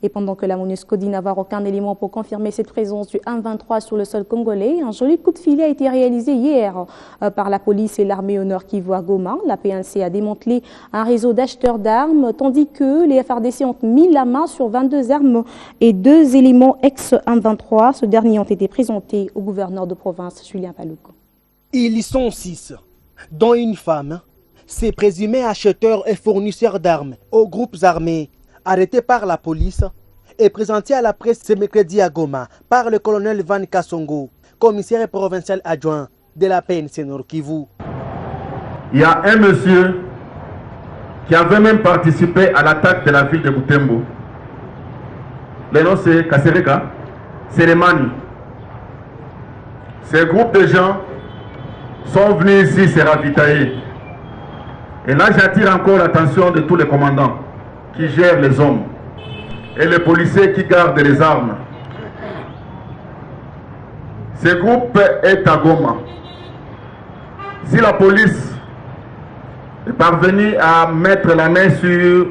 Et pendant que la MONUSCO dit n'avoir aucun élément pour confirmer cette présence du M23 sur le sol congolais, un joli coup de filet a été réalisé hier par la police et l'armée au nord Kivu à Goma. La PNC a démantelé un réseau d'acheteurs d'armes, tandis que les FARDC ont mis la main sur 22 armes et 2 éléments ex-M23. Ce dernier ont été présentés au gouverneur de province, Julien Paluku. Ils y sont 6, dont une femme. Ces présumés acheteurs et fournisseurs d'armes aux groupes armés arrêtés par la police et présentés à la presse ce mercredi à Goma par le colonel Van Kassongo, commissaire provincial adjoint de la PNC Nord Kivu. Il y a un monsieur qui avait même participé à l'attaque de la ville de Butembo. Le nom c'est Kasereka Seremani. Ces groupes de gens sont venus ici se ravitailler. Et là, j'attire encore l'attention de tous les commandants qui gèrent les hommes et les policiers qui gardent les armes. Ce groupe est à Goma. Si la police est parvenue à mettre la main sur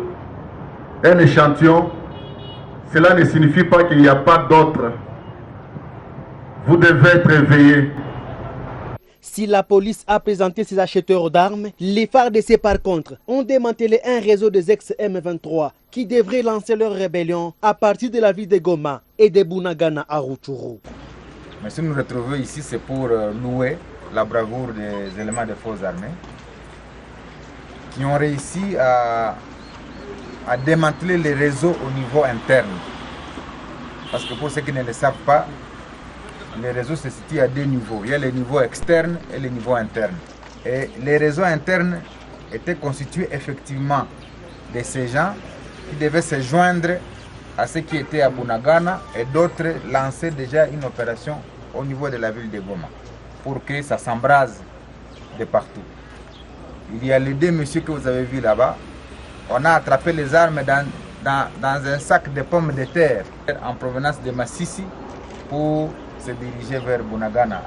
un échantillon, cela ne signifie pas qu'il n'y a pas d'autres. Vous devez être éveillés. Si la police a présenté ses acheteurs d'armes, les FARDC par contre ont démantelé un réseau des ex-M23 qui devraient lancer leur rébellion à partir de la ville de Goma et de Bunagana à Rutshuru. Mais si nous nous retrouvons ici, c'est pour louer la bravoure des éléments des forces armées qui ont réussi à démanteler les réseaux au niveau interne. Parce que pour ceux qui ne le savent pas, les réseaux se situent à 2 niveaux. Il y a le niveau externe et le niveau interne. Et les réseaux internes étaient constitués effectivement de ces gens qui devaient se joindre à ceux qui étaient à Bunagana et d'autres lancer déjà une opération au niveau de la ville de Goma pour que ça s'embrase de partout. Il y a les 2 messieurs que vous avez vus là-bas. On a attrapé les armes dans un sac de pommes de terre en provenance de Massissi pour se diriger vers Bunagana.